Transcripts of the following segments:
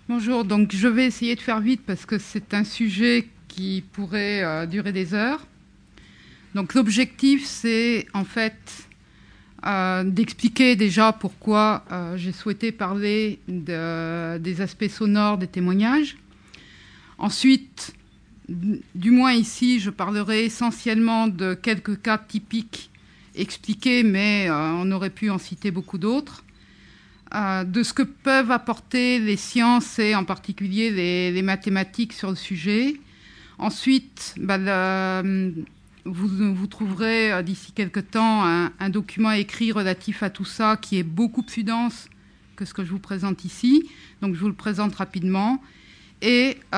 Bonjour, donc je vais essayer de faire vite parce que c'est un sujet qui pourrait durer des heures. Donc l'objectif, c'est en fait d'expliquer déjà pourquoi j'ai souhaité parler des aspects sonores des témoignages. Ensuite, du moins ici, je parlerai essentiellement de quelques cas typiques expliqués, mais on aurait pu en citer beaucoup d'autres. De ce que peuvent apporter les sciences et en particulier les mathématiques sur le sujet. Ensuite, vous trouverez d'ici quelques temps un document écrit relatif à tout ça qui est beaucoup plus dense que ce que je vous présente ici. Donc je vous le présente rapidement. Et on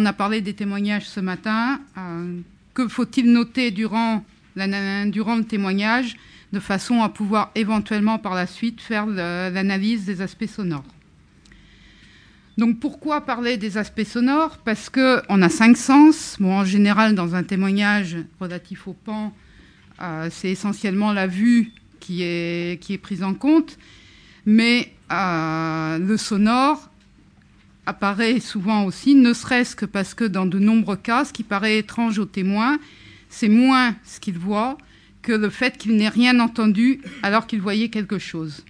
a parlé des témoignages ce matin. Que faut-il noter durant le témoignage de façon à pouvoir éventuellement par la suite faire l'analyse des aspects sonores. Donc pourquoi parler des aspects sonores? Parce qu'on a 5 sens. Bon, en général, dans un témoignage relatif au pan, c'est essentiellement la vue qui est prise en compte. Mais le sonore apparaît souvent aussi, ne serait-ce que parce que dans de nombreux cas, ce qui paraît étrange aux témoins, c'est moins ce qu'ils voient que le fait qu'il n'ait rien entendu alors qu'il voyait quelque chose.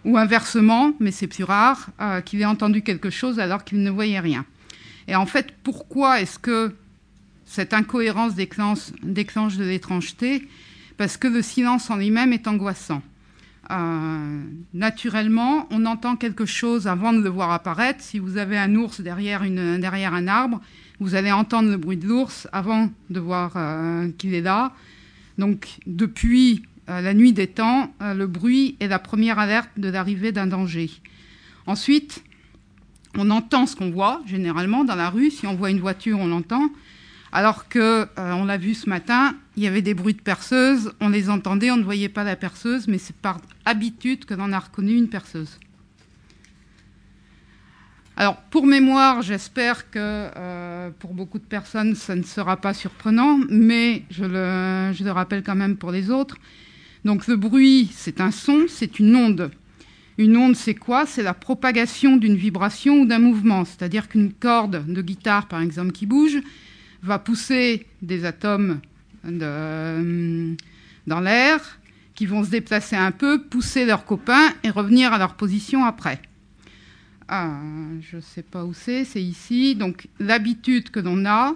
Ou inversement, mais c'est plus rare, qu'il ait entendu quelque chose alors qu'il ne voyait rien. Et en fait, pourquoi est-ce que cette incohérence déclenche de l'étrangeté? Parce que le silence en lui-même est angoissant. Naturellement, on entend quelque chose avant de le voir apparaître. Si vous avez un ours derrière un arbre, vous allez entendre le bruit de l'ours avant de voir qu'il est là. Donc, depuis la nuit des temps, le bruit est la première alerte de l'arrivée d'un danger. Ensuite, on entend ce qu'on voit, généralement, dans la rue. Si on voit une voiture, on l'entend. Alors que, on l'a vu ce matin, il y avait des bruits de perceuse, on les entendait, on ne voyait pas la perceuse, mais c'est par habitude que l'on a reconnu une perceuse. Alors, pour mémoire, j'espère que pour beaucoup de personnes, ça ne sera pas surprenant, mais je le rappelle quand même pour les autres. Donc, le bruit, c'est un son, c'est une onde. Une onde, c'est quoi? C'est la propagation d'une vibration ou d'un mouvement. C'est-à-dire qu'une corde de guitare, par exemple, qui bouge, va pousser des atomes dans l'air, qui vont se déplacer un peu, pousser leurs copains et revenir à leur position après. Je ne sais pas où c'est ici. Donc l'habitude que l'on a,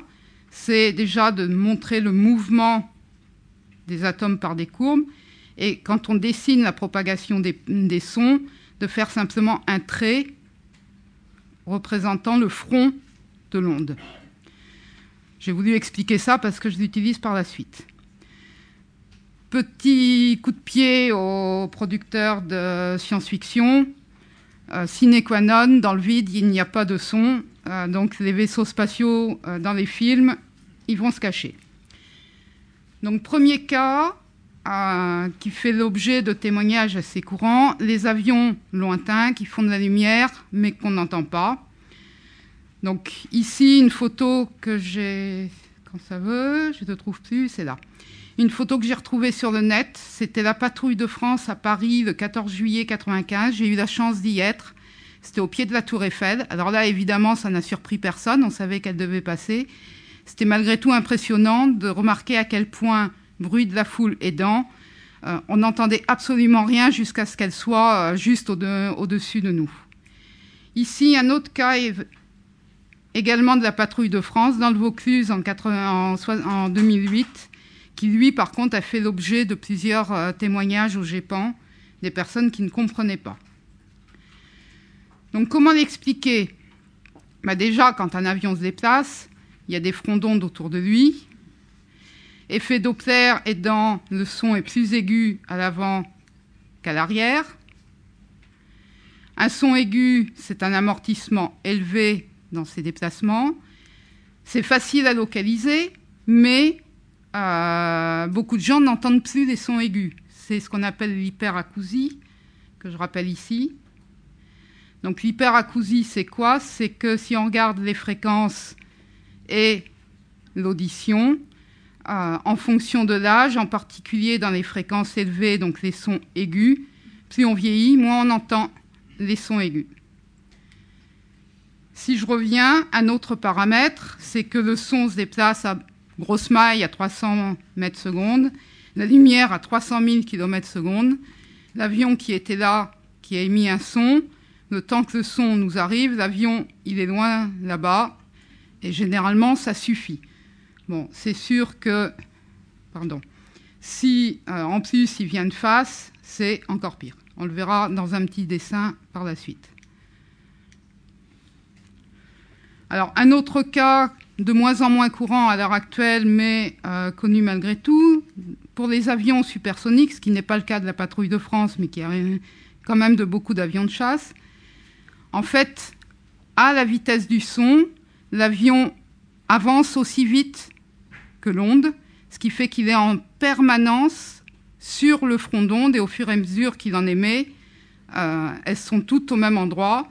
c'est déjà de montrer le mouvement des atomes par des courbes. Et quand on dessine la propagation des sons, de faire simplement un trait représentant le front de l'onde. J'ai voulu expliquer ça parce que je l'utilise par la suite. Petit coup de pied aux producteurs de science-fiction. Sine qua non, dans le vide, il n'y a pas de son. Donc les vaisseaux spatiaux dans les films, ils vont se cacher. Donc premier cas qui fait l'objet de témoignages assez courants, les avions lointains qui font de la lumière mais qu'on n'entend pas. Donc ici, une photo que j'ai... Quand ça veut, je ne te trouve plus, c'est là. Une photo que j'ai retrouvée sur le net, c'était la patrouille de France à Paris le 14 juillet 1995. J'ai eu la chance d'y être. C'était au pied de la Tour Eiffel. Alors là, évidemment, ça n'a surpris personne. On savait qu'elle devait passer. C'était malgré tout impressionnant de remarquer à quel point, bruit de la foule aidant, on n'entendait absolument rien jusqu'à ce qu'elle soit juste au-dessus de nous. Ici, un autre cas également de la patrouille de France, dans le Vaucluse en 2008, qui lui, par contre, a fait l'objet de plusieurs témoignages au GEPAN, des personnes qui ne comprenaient pas. Donc, comment l'expliquer? Déjà, quand un avion se déplace, il y a des fronts d'onde autour de lui. Effet Doppler aidant, le son est plus aigu à l'avant qu'à l'arrière. Un son aigu, c'est un amortissement élevé dans ses déplacements. C'est facile à localiser, mais beaucoup de gens n'entendent plus les sons aigus. C'est ce qu'on appelle l'hyperacousie, que je rappelle ici. Donc l'hyperacousie, c'est quoi? C'est que si on regarde les fréquences et l'audition, en fonction de l'âge, en particulier dans les fréquences élevées, donc les sons aigus, plus on vieillit, moins on entend les sons aigus. Si je reviens, un autre paramètre, c'est que le son se déplace à grosse maille à 300 mètres secondes, la lumière à 300 000 km secondes, l'avion qui était là, qui a émis un son, le temps que le son nous arrive, l'avion, il est loin là-bas, et généralement, ça suffit. Bon, c'est sûr que, si en plus il vient de face, c'est encore pire. On le verra dans un petit dessin par la suite. Alors, un autre cas de moins en moins courant à l'heure actuelle, mais connu malgré tout, pour les avions supersoniques, ce qui n'est pas le cas de la patrouille de France, mais qui est quand même de beaucoup d'avions de chasse. En fait, à la vitesse du son, l'avion avance aussi vite que l'onde, ce qui fait qu'il est en permanence sur le front d'onde, et au fur et à mesure qu'il en émet, elles sont toutes au même endroit,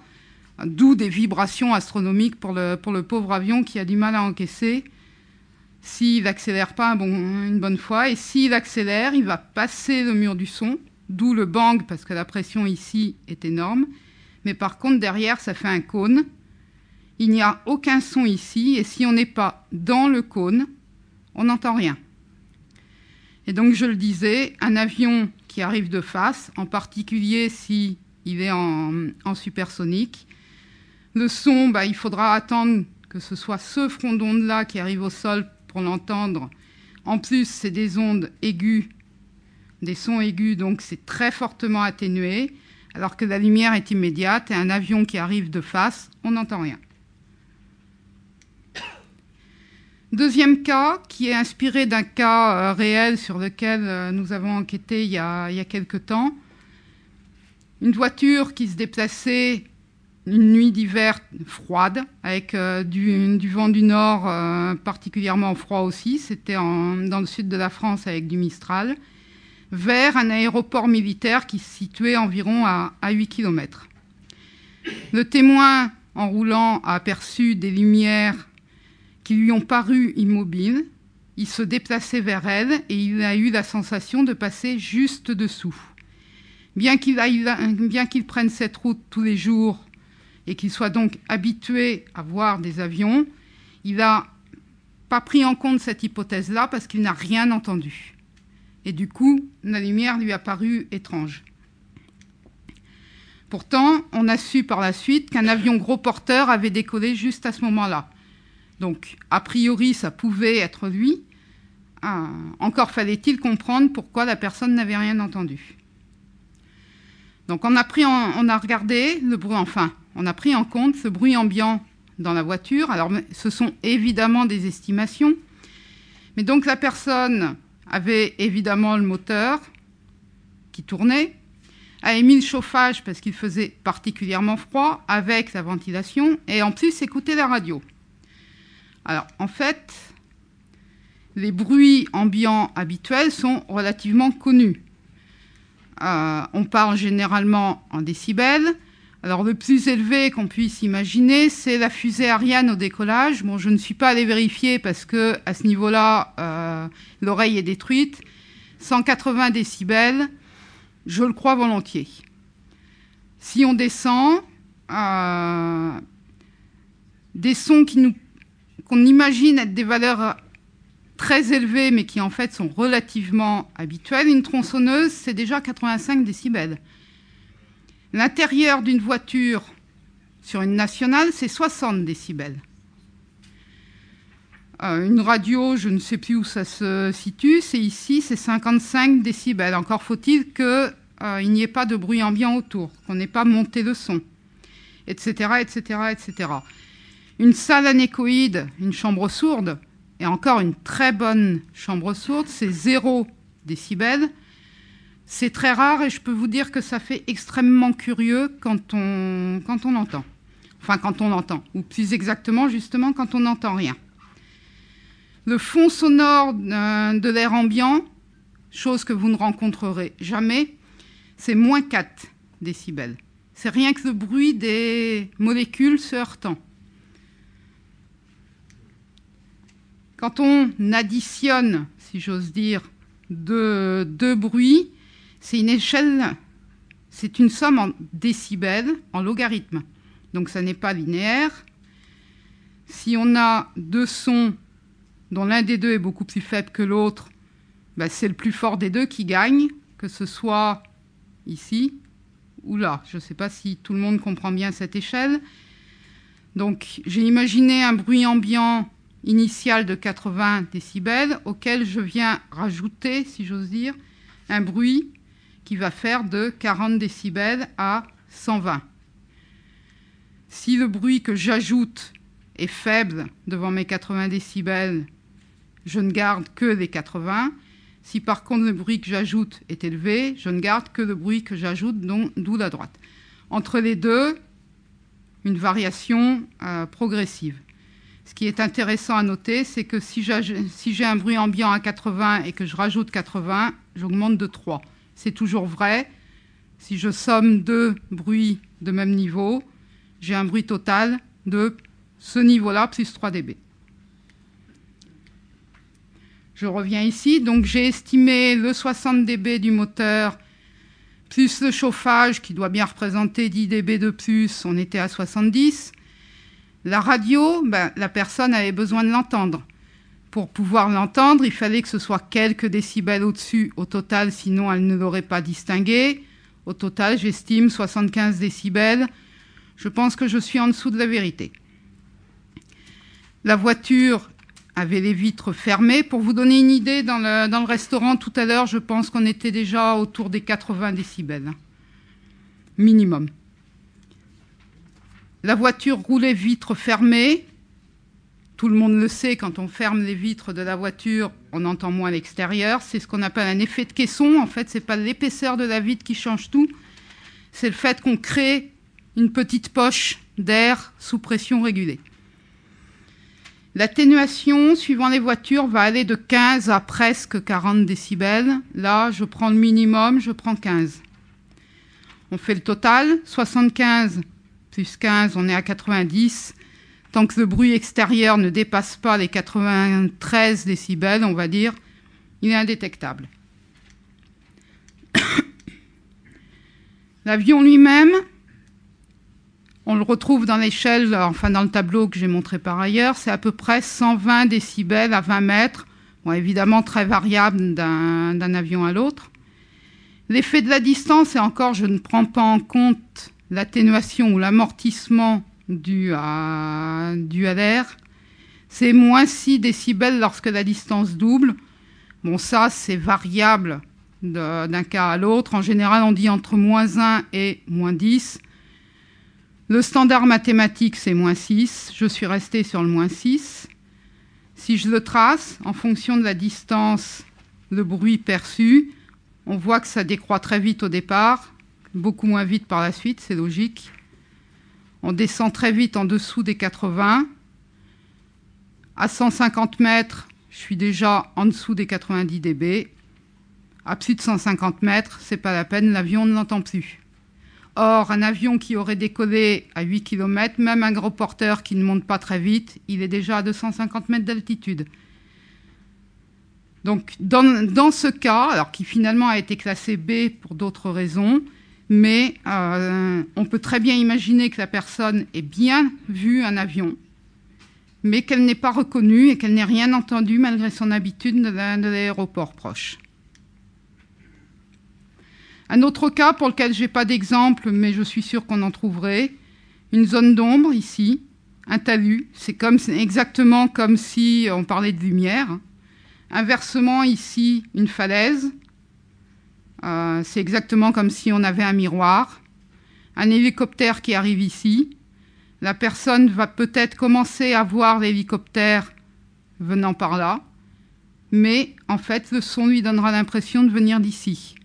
d'où des vibrations astronomiques pour le pauvre avion qui a du mal à encaisser s'il n'accélère pas une bonne fois. Et s'il accélère, il va passer le mur du son, d'où le bang, parce que la pression ici est énorme. Mais par contre, derrière, ça fait un cône. Il n'y a aucun son ici, et si on n'est pas dans le cône, on n'entend rien. Et donc, je le disais, un avion qui arrive de face, en particulier s'il est en supersonique, le son, il faudra attendre que ce soit ce front d'onde-là qui arrive au sol pour l'entendre. En plus, c'est des ondes aiguës, des sons aigus, donc c'est très fortement atténué, alors que la lumière est immédiate, et un avion qui arrive de face, on n'entend rien. Deuxième cas, qui est inspiré d'un cas réel sur lequel nous avons enquêté il y a quelque temps. Une voiture qui se déplaçait une nuit d'hiver froide, avec du vent du nord particulièrement froid aussi, c'était dans le sud de la France avec du Mistral, vers un aéroport militaire qui se situait environ à 8 km. Le témoin, en roulant, a aperçu des lumières qui lui ont paru immobiles. Il se déplaçait vers elles et il a eu la sensation de passer juste dessous. Bien qu'il prenne cette route tous les jours et qu'il soit donc habitué à voir des avions, il n'a pas pris en compte cette hypothèse-là parce qu'il n'a rien entendu. Et du coup, la lumière lui a paru étrange. Pourtant, on a su par la suite qu'un avion gros porteur avait décollé juste à ce moment-là. Donc, a priori, ça pouvait être lui. Encore fallait-il comprendre pourquoi la personne n'avait rien entendu. Donc, on a pris en compte ce bruit ambiant dans la voiture. Alors, ce sont évidemment des estimations. Mais donc, la personne avait évidemment le moteur qui tournait, a émis le chauffage parce qu'il faisait particulièrement froid avec la ventilation, et en plus écoutait la radio. Alors, en fait, les bruits ambiants habituels sont relativement connus. On parle généralement en décibels. Alors, le plus élevé qu'on puisse imaginer, c'est la fusée Ariane au décollage. Bon, je ne suis pas allée vérifier parce que à ce niveau-là, l'oreille est détruite. 180 décibels, je le crois volontiers. Si on descend, des sons qu'on imagine être des valeurs très élevées, mais qui en fait sont relativement habituelles. Une tronçonneuse, c'est déjà 85 décibels. L'intérieur d'une voiture sur une nationale, c'est 60 décibels. Une radio, je ne sais plus où ça se situe, c'est ici, c'est 55 décibels. Encore faut-il qu'il n'y ait pas de bruit ambiant autour, qu'on n'ait pas monté le son, etc., etc., etc. Une salle anéchoïde, une chambre sourde, et encore une très bonne chambre sourde, c'est 0 décibels. C'est très rare et je peux vous dire que ça fait extrêmement curieux quand on l'entend. Enfin, quand on l'entend, ou plus exactement, justement, quand on n'entend rien. Le fond sonore de l'air ambiant, chose que vous ne rencontrerez jamais, c'est moins 4 décibels. C'est rien que le bruit des molécules se heurtant. Quand on additionne, si j'ose dire, deux bruits, c'est une échelle, c'est une somme en décibels, en logarithme. Donc ça n'est pas linéaire, si on a deux sons dont l'un des deux est beaucoup plus faible que l'autre, ben c'est le plus fort des deux qui gagne, que ce soit ici ou là. Je ne sais pas si tout le monde comprend bien cette échelle. Donc j'ai imaginé un bruit ambiant initial de 80 décibels auquel je viens rajouter, si j'ose dire, un bruit qui va faire de 40 décibels à 120. Si le bruit que j'ajoute est faible devant mes 80 décibels, je ne garde que les 80. Si par contre le bruit que j'ajoute est élevé, je ne garde que le bruit que j'ajoute, d'où la droite. Entre les deux, une variation progressive. Ce qui est intéressant à noter, c'est que si j'ai un bruit ambiant à 80 et que je rajoute 80, j'augmente de 3. C'est toujours vrai. Si je somme deux bruits de même niveau, j'ai un bruit total de ce niveau-là, plus 3 dB. Je reviens ici. Donc j'ai estimé le 60 dB du moteur, plus le chauffage, qui doit bien représenter 10 dB de plus, on était à 70. La radio, la personne avait besoin de l'entendre. Pour pouvoir l'entendre, il fallait que ce soit quelques décibels au-dessus au total, sinon elle ne l'aurait pas distingué. Au total, j'estime 75 décibels. Je pense que je suis en dessous de la vérité. La voiture avait les vitres fermées. Pour vous donner une idée, dans le restaurant, tout à l'heure, je pense qu'on était déjà autour des 80 décibels. Minimum. La voiture roulait vitres fermées. Tout le monde le sait, quand on ferme les vitres de la voiture, on entend moins l'extérieur. C'est ce qu'on appelle un effet de caisson. En fait, ce n'est pas l'épaisseur de la vitre qui change tout. C'est le fait qu'on crée une petite poche d'air sous pression régulée. L'atténuation, suivant les voitures, va aller de 15 à presque 40 décibels. Là, je prends le minimum, je prends 15. On fait le total. 75 plus 15, on est à 90. Tant que le bruit extérieur ne dépasse pas les 93 décibels, on va dire, il est indétectable. L'avion lui-même, on le retrouve dans l'échelle, enfin dans le tableau que j'ai montré par ailleurs, c'est à peu près 120 décibels à 20 mètres, bon, évidemment très variable d'un avion à l'autre. L'effet de la distance, et encore je ne prends pas en compte l'atténuation ou l'amortissement dû à l'air, c'est moins 6 décibels lorsque la distance double. Bon, ça c'est variable d'un cas à l'autre. En général, on dit entre moins 1 et moins 10. Le standard mathématique, c'est moins 6. Je suis restée sur le moins 6. Si je le trace, en fonction de la distance, le bruit perçu, on voit que ça décroît très vite au départ, beaucoup moins vite par la suite, c'est logique. On descend très vite en dessous des 80. À 150 mètres, je suis déjà en dessous des 90 dB. À plus de 150 mètres, c'est pas la peine, l'avion ne l'entend plus. Or, un avion qui aurait décollé à 8 km, même un gros porteur qui ne monte pas très vite, il est déjà à 250 mètres d'altitude. Donc, dans ce cas, alors qui finalement a été classé B pour d'autres raisons, mais on peut très bien imaginer que la personne ait bien vu un avion, mais qu'elle n'ait pas reconnu et qu'elle n'ait rien entendu malgré son habitude de l'aéroport proche. Un autre cas pour lequel je n'ai pas d'exemple, mais je suis sûre qu'on en trouverait, une zone d'ombre ici, un talus, c'est exactement comme si on parlait de lumière. Inversement ici, une falaise, c'est exactement comme si on avait un miroir. Un hélicoptère qui arrive ici, la personne va peut-être commencer à voir l'hélicoptère venant par là, mais en fait le son lui donnera l'impression de venir d'ici.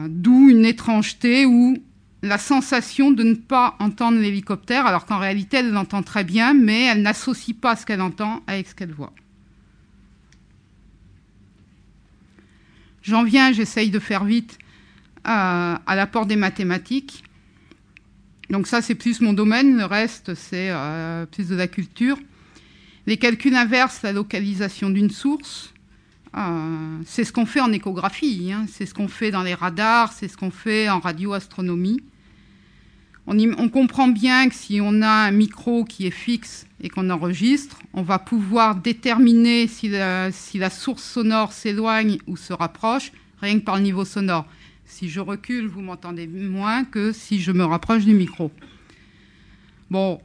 D'où une étrangeté ou la sensation de ne pas entendre l'hélicoptère, alors qu'en réalité, elle l'entend très bien, mais elle n'associe pas ce qu'elle entend avec ce qu'elle voit. J'en viens, j'essaye de faire vite, à l'apport des mathématiques. Donc ça, c'est plus mon domaine, le reste, c'est plus de la culture. Les calculs inverses, la localisation d'une source, c'est ce qu'on fait en échographie, hein, c'est ce qu'on fait dans les radars, c'est ce qu'on fait en radioastronomie. On comprend bien que si on a un micro qui est fixe et qu'on enregistre, on va pouvoir déterminer si la source sonore s'éloigne ou se rapproche, rien que par le niveau sonore. Si je recule, vous m'entendez moins que si je me rapproche du micro. Bon,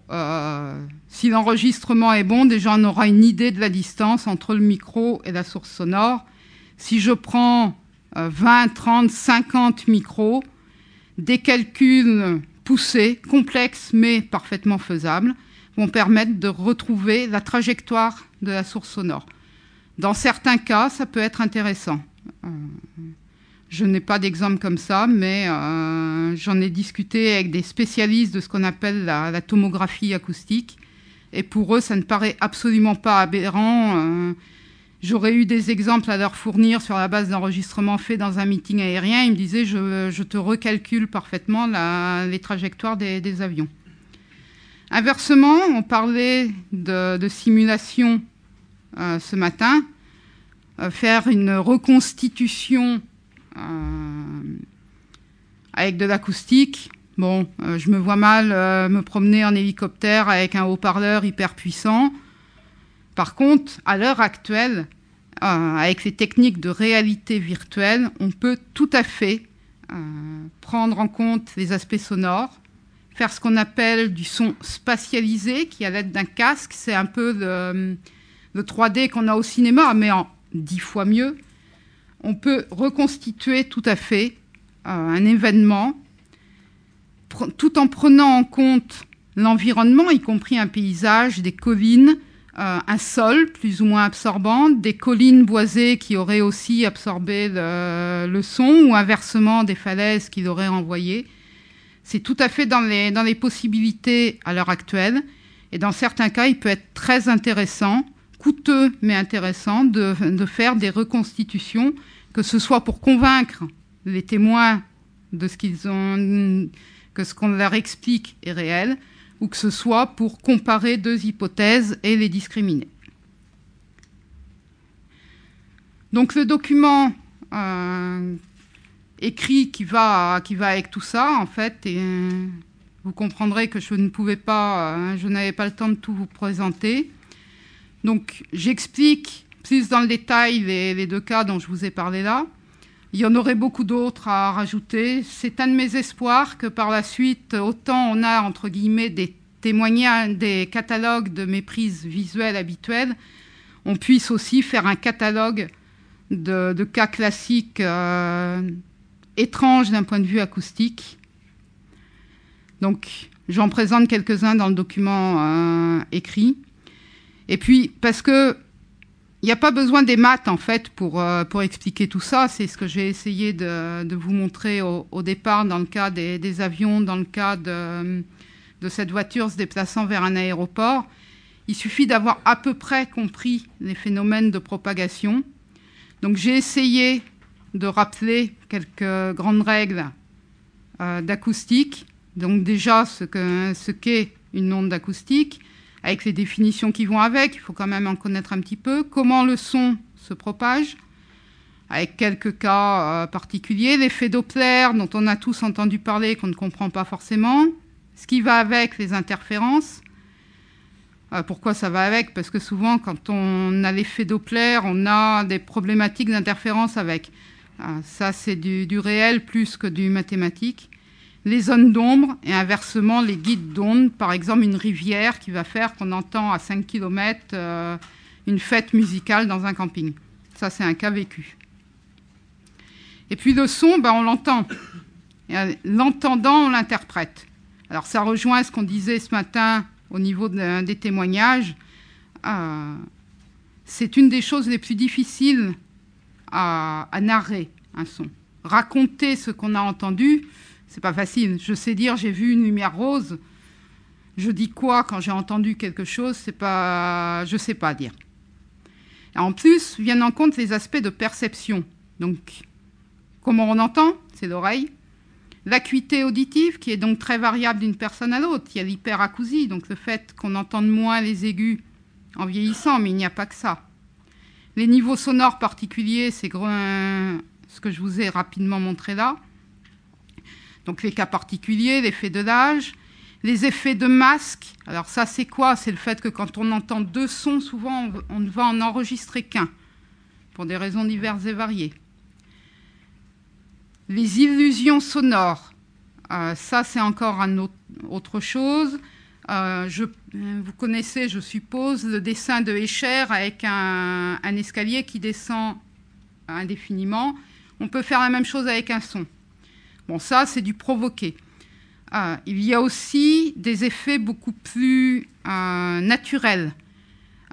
si l'enregistrement est bon, déjà on aura une idée de la distance entre le micro et la source sonore. Si je prends 20, 30, 50 micros, des calculs poussés, complexes mais parfaitement faisables, vont permettre de retrouver la trajectoire de la source sonore. Dans certains cas, ça peut être intéressant. Je n'ai pas d'exemple comme ça, mais j'en ai discuté avec des spécialistes de ce qu'on appelle la tomographie acoustique. Et pour eux, ça ne paraît absolument pas aberrant. J'aurais eu des exemples à leur fournir sur la base d'enregistrements faits dans un meeting aérien. Ils me disaient, je te recalcule parfaitement les trajectoires des avions. Inversement, on parlait de simulation ce matin. Faire une reconstitution avec de l'acoustique. Bon, je me vois mal me promener en hélicoptère avec un haut-parleur hyper puissant. Par contre, à l'heure actuelle, avec les techniques de réalité virtuelle, on peut tout à fait prendre en compte les aspects sonores, faire ce qu'on appelle du son spatialisé, qui à l'aide d'un casque, c'est un peu le 3D qu'on a au cinéma, mais en 10 fois mieux. On peut reconstituer tout à fait un événement tout en prenant en compte l'environnement, y compris un paysage, des collines, un sol plus ou moins absorbant, des collines boisées qui auraient aussi absorbé le son, ou inversement des falaises qui l'auraient envoyé. C'est tout à fait dans les possibilités à l'heure actuelle. Et dans certains cas, il peut être très intéressant, coûteux mais intéressant, de faire des reconstitutions, que ce soit pour convaincre les témoins de que ce qu'on leur explique est réel, ou que ce soit pour comparer deux hypothèses et les discriminer. Donc le document écrit qui va avec tout ça, en fait, et vous comprendrez que je ne pouvais pas, je n'avais pas le temps de tout vous présenter. Donc j'explique plus dans le détail les deux cas dont je vous ai parlé là. Il y en aurait beaucoup d'autres à rajouter. C'est un de mes espoirs que par la suite, autant on a, entre guillemets, des témoignages, des catalogues de méprises visuelles habituelles, on puisse aussi faire un catalogue de cas classiques étranges d'un point de vue acoustique. Donc, j'en présente quelques-uns dans le document écrit. Et puis, parce que il n'y a pas besoin des maths, en fait, pour expliquer tout ça. C'est ce que j'ai essayé de vous montrer au départ dans le cas des avions, dans le cas de cette voiture se déplaçant vers un aéroport. Il suffit d'avoir à peu près compris les phénomènes de propagation. Donc j'ai essayé de rappeler quelques grandes règles d'acoustique. Donc déjà, ce qu'est une onde d'acoustique, avec les définitions qui vont avec, il faut quand même en connaître un petit peu. Comment le son se propage, avec quelques cas particuliers. L'effet Doppler, dont on a tous entendu parler, qu'on ne comprend pas forcément. Ce qui va avec, les interférences. Pourquoi ça va avec? Parce que souvent, quand on a l'effet Doppler, on a des problématiques d'interférence avec. Ça, c'est du réel plus que du mathématique. Les zones d'ombre et inversement les guides d'onde, par exemple une rivière qui va faire qu'on entend à 5 km une fête musicale dans un camping. Ça, c'est un cas vécu. Et puis le son, on l'entend. L'entendant, on l'interprète. Alors ça rejoint ce qu'on disait ce matin au niveau des témoignages. C'est une des choses les plus difficiles à narrer un son. Raconter ce qu'on a entendu, c'est pas facile. Je sais dire j'ai vu une lumière rose. Je dis quoi quand j'ai entendu quelque chose? Je sais pas dire. Et en plus, viennent en compte les aspects de perception. Donc, comment on entend? C'est l'oreille. L'acuité auditive, qui est donc très variable d'une personne à l'autre. Il y a l'hyperacousie, donc le fait qu'on entende moins les aigus en vieillissant, mais il n'y a pas que ça. Les niveaux sonores particuliers, c'est ce que je vous ai rapidement montré là. Donc les cas particuliers, l'effet de l'âge, les effets de masque. Alors ça, c'est quoi? C'est le fait que quand on entend deux sons, souvent, on ne va en enregistrer qu'un, pour des raisons diverses et variées. Les illusions sonores. Ça, c'est encore autre chose. Vous connaissez, je suppose, le dessin de Escher avec un escalier qui descend indéfiniment. On peut faire la même chose avec un son. Bon, ça, c'est du provoqué. Il y a aussi des effets beaucoup plus naturels.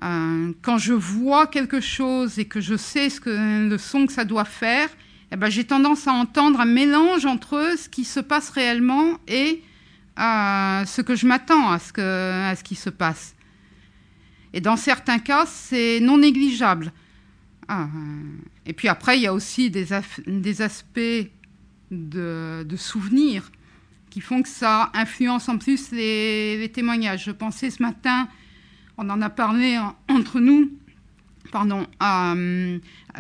Quand je vois quelque chose et que je sais le son que ça doit faire, eh ben, j'ai tendance à entendre un mélange entre ce qui se passe réellement et ce que je m'attends à ce qui se passe. Et dans certains cas, c'est non négligeable. Et puis après, il y a aussi des aspects de souvenirs qui font que ça influence en plus les témoignages. Je pensais ce matin, on en a parlé entre nous, à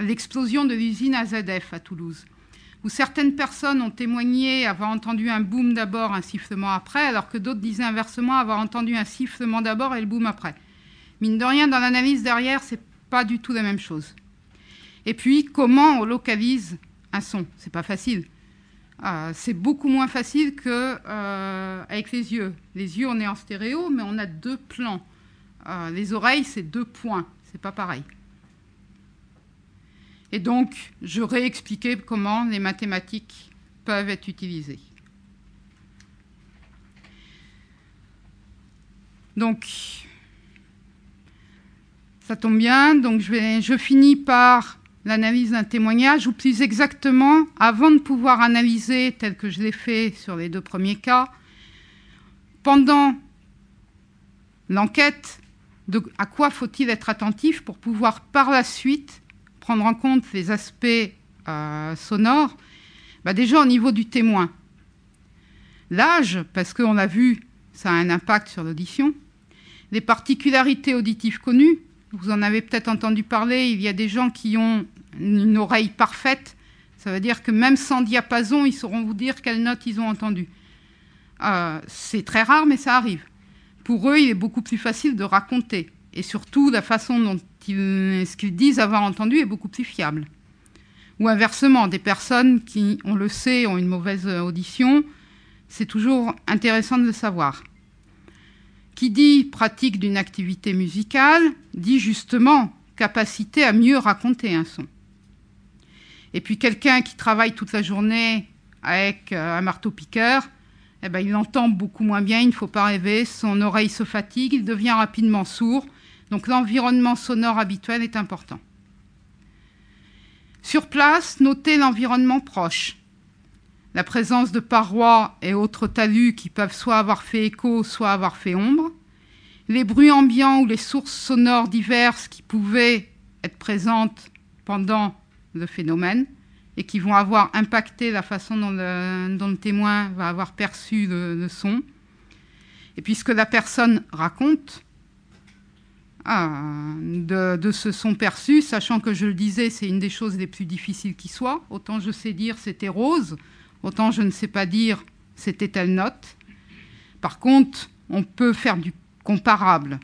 l'explosion de l'usine AZF à Toulouse, où certaines personnes ont témoigné avoir entendu un boom d'abord, un sifflement après, alors que d'autres disaient inversement avoir entendu un sifflement d'abord et le boom après. Mine de rien, dans l'analyse derrière, c'est pas du tout la même chose. Et puis, comment on localise un son? C'est pas facile. C'est beaucoup moins facile qu'avec les yeux. Les yeux, on est en stéréo, mais on a deux plans. Les oreilles, c'est deux points. C'est pas pareil. Et donc, je réexpliquais comment les mathématiques peuvent être utilisées. Donc, ça tombe bien. Donc, je finis par l'analyse d'un témoignage, ou plus exactement, avant de pouvoir analyser, tel que je l'ai fait sur les deux premiers cas, pendant l'enquête, à quoi faut-il être attentif pour pouvoir par la suite prendre en compte les aspects sonores, déjà au niveau du témoin. L'âge, parce qu'on l'a vu, ça a un impact sur l'audition. Les particularités auditives connues, vous en avez peut-être entendu parler, il y a des gens qui ont une oreille parfaite, ça veut dire que même sans diapason, ils sauront vous dire quelles notes ils ont entendues. C'est très rare, mais ça arrive. Pour eux, il est beaucoup plus facile de raconter. Et surtout, la façon dont ce qu'ils disent avoir entendu est beaucoup plus fiable. Ou inversement, des personnes qui, on le sait, ont une mauvaise audition, c'est toujours intéressant de le savoir. Qui dit pratique d'une activité musicale, dit justement capacité à mieux raconter un son. Et puis quelqu'un qui travaille toute la journée avec un marteau-piqueur, il entend beaucoup moins bien, il ne faut pas rêver, son oreille se fatigue, il devient rapidement sourd. Donc l'environnement sonore habituel est important. Sur place, notez l'environnement proche. La présence de parois et autres talus qui peuvent soit avoir fait écho, soit avoir fait ombre. Les bruits ambiants ou les sources sonores diverses qui pouvaient être présentes pendant le phénomène et qui vont avoir impacté la façon dont le témoin va avoir perçu le son. Et puis ce que la personne raconte de ce son perçu, sachant que je le disais, c'est une des choses les plus difficiles qui soit. Autant je sais dire c'était rose, autant je ne sais pas dire c'était telle note. Par contre, on peut faire du comparable.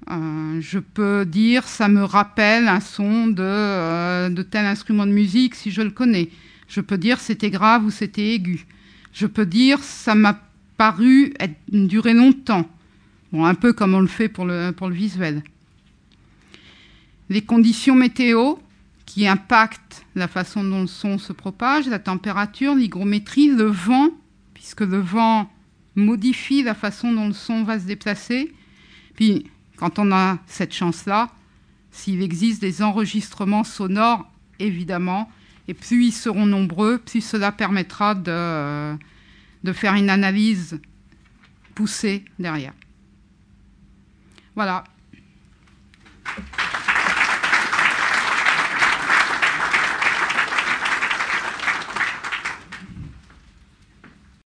Je peux dire ça me rappelle un son de tel instrument de musique si je le connais. Je peux dire c'était grave ou c'était aigu. Je peux dire ça m'a paru durer longtemps. Bon, un peu comme on le fait pour le visuel. Les conditions météo qui impactent la façon dont le son se propage, la température, l'hygrométrie, le vent, puisque le vent modifie la façon dont le son va se déplacer. Puis, quand on a cette chance-là, s'il existe des enregistrements sonores, évidemment, et plus ils seront nombreux, plus cela permettra de faire une analyse poussée derrière. Voilà,